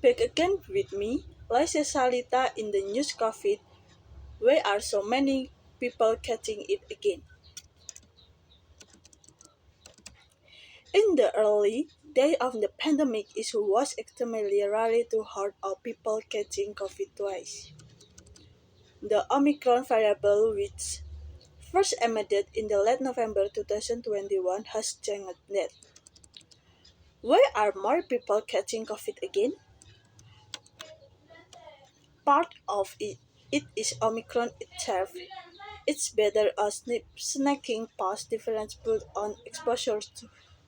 Back again with me, Chesarlita in the news COVID. Why are so many people catching it again? In the early days of the pandemic, it was extremely rare to heard of people catching COVID twice. The Omicron variable, which first emerged in the late November 2021, has changed that. Why are more people catching COVID again? Part of it is Omicron itself. It's better a snacking past difference put on exposure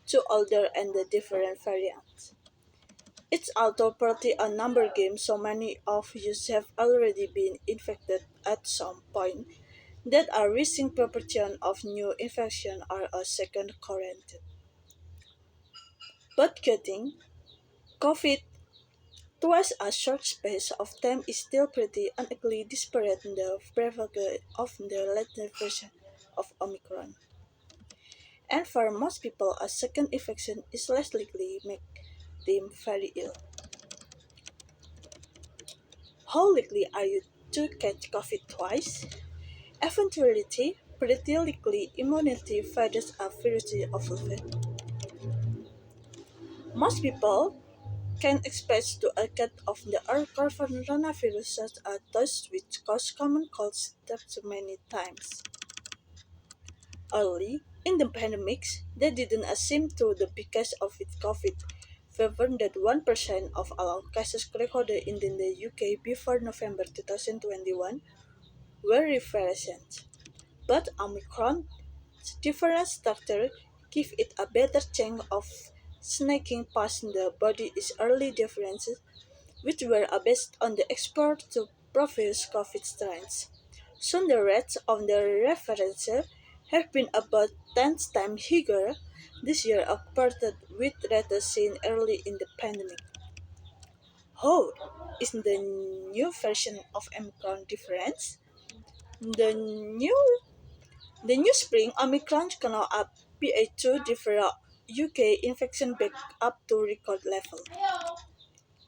to older and the different variants. It's also pretty a number game, so many of you have already been infected at some point that a rising proportion of new infection are a second quarantine. But getting COVID twice a short space of time is still pretty unequally disparate in the prevalence of the later version of Omicron. And for most people, a second infection is less likely to make them very ill. How likely are you to catch COVID twice? Eventuality, pretty likely immunity fighters are virtually overfed. Most people can expect to get of the coronavirus such as those which cause common cold symptoms many times. Early in the pandemics, they didn't seem to the because of it COVID. Fever that 1% of all cases recorded in the UK before November 2021 were referenced. But Omicron's different structure give it a better chance of snaking past the body's early differences, which were based on the exposure to previous COVID strains. Soon the rates of the reference have been about 10 times higher this year compared with rates seen early in the pandemic. How is the new version of Omicron different? The new The new spring Omicron can now up BA2 differ UK infection back up to record level.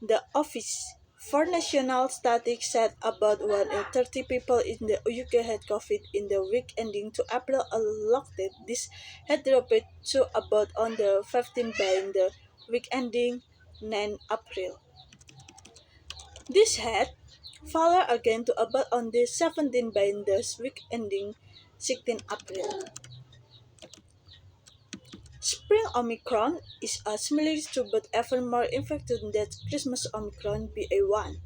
The Office for National Statistics said about 1 in 30 people in the UK had COVID in the week ending to April alone. This had dropped to about on the 15 by the week ending 9 April. This had fallen again to about on the 17 by the week ending 16 April. Spring Omicron is a similar to but even more infected than Christmas Omicron BA1.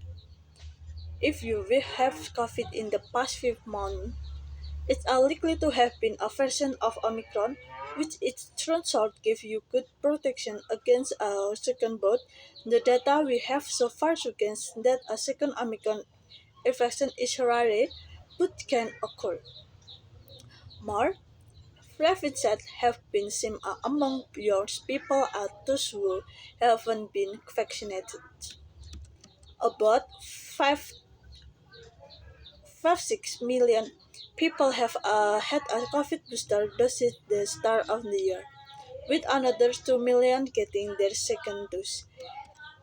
If you will have COVID in the past 5 months, it's unlikely to have been a version of Omicron which its turns out give you good protection against a second bout. The data we have so far suggests that a second Omicron infection is rare but can occur. More Refugees have been seen among young people as those who haven't been vaccinated. About 5.6 million people have had a COVID booster dose at the start of the year, with another 2 million getting their second dose.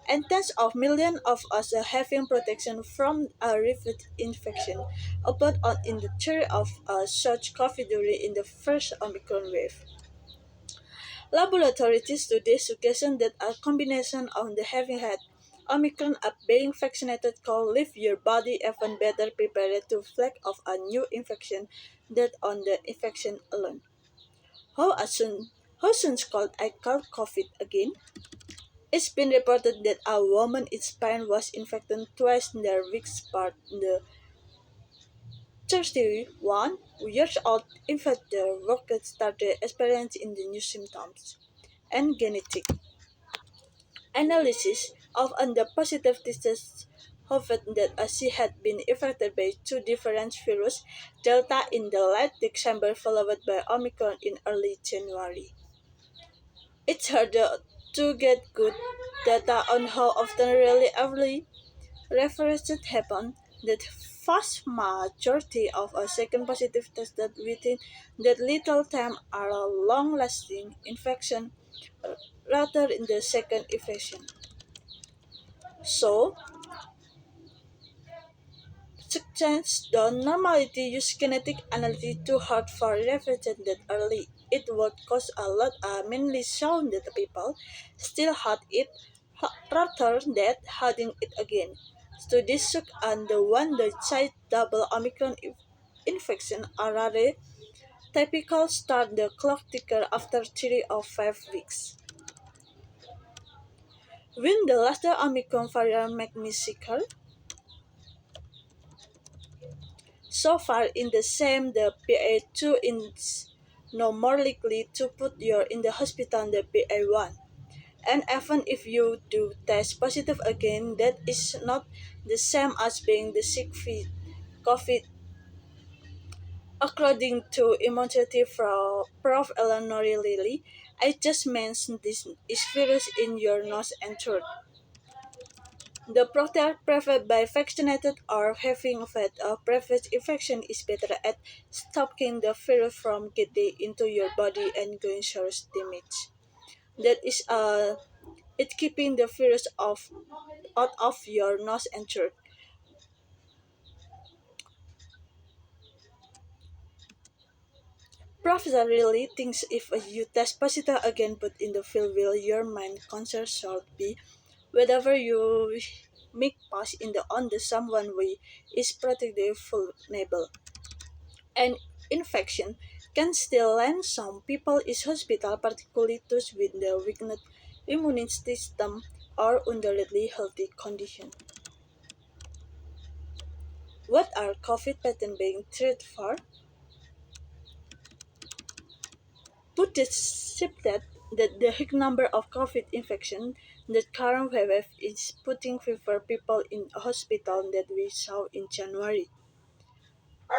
And tens of millions of us are having protection from a repeat infection, about on in the theory of such COVID during in the first Omicron wave. Laboratory studies suggest that a combination of the having had Omicron and being vaccinated can leave your body even better prepared to fight off a new infection than on the infection alone. How soon could I call COVID again? It's been reported that a woman in Spain was infected twice in their weeks apart. The 31-year-old infected worker started experiencing the new symptoms and genetic analysis of the positive tests showed that she had been infected by two different viruses, Delta in the late December followed by Omicron in early January. It's hard to get good data on how often really early references happen. The vast majority of a second positive tested within that little time are a long-lasting infection rather in the second infection. So, suggests the normality use kinetic analysis too hard for revision that early. It would cost a lot, mainly shown that the people still had it rather than having it again. Studies shook on the one the child double Omicron infection are rare typical start the clock ticker after 3 or 5 weeks. When the last Omicron variant make me sicker, so far in the same the BA2 is no more likely to put you in the hospital than the BA1. And even if you do test positive again, that is not the same as being the sick with COVID. According to immunity from Prof. Eleanor Lilly, I just mentioned this is virus in your nose and throat. The protein preferred by vaccinated or having had a previous infection is better at stopping the virus from getting into your body and going serious damage. That is it keeping the virus out of your nose and throat. Professor really thinks if you test positive again but in the field will your main concern should be whether you make pass in the on the someone way is practically vulnerable. An infection can still land some people in hospital, particularly those with the weakened immune system or undoubtedly healthy condition. What are COVID pathogens being treated for? Put it simply that the high number of COVID infection that current wave is putting fewer people in hospital that we saw in January.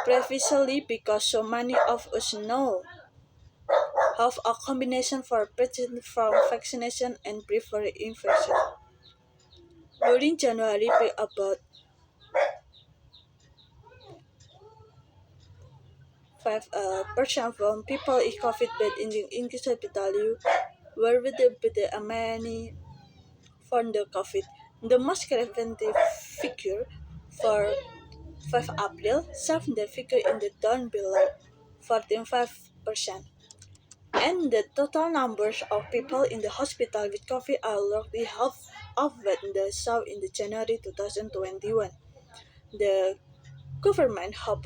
Previously, because so many of us know have a combination for protection from vaccination and prefer infection. During January, about 5% from people in COVID bed in the English hospital were with the many from the COVID. The most preventive figure for 5 April served the figure in the down below 14.5%. And the total numbers of people in the hospital with COVID are roughly half of what they saw in the January 2021. The government hope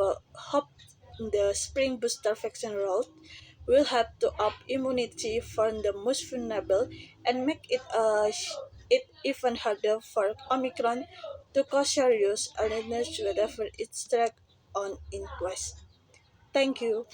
the spring booster vaccine roll will help to up immunity for the most vulnerable and make it even harder for Omicron to cause serious illness wherever it's tracked on in Quest. Thank you.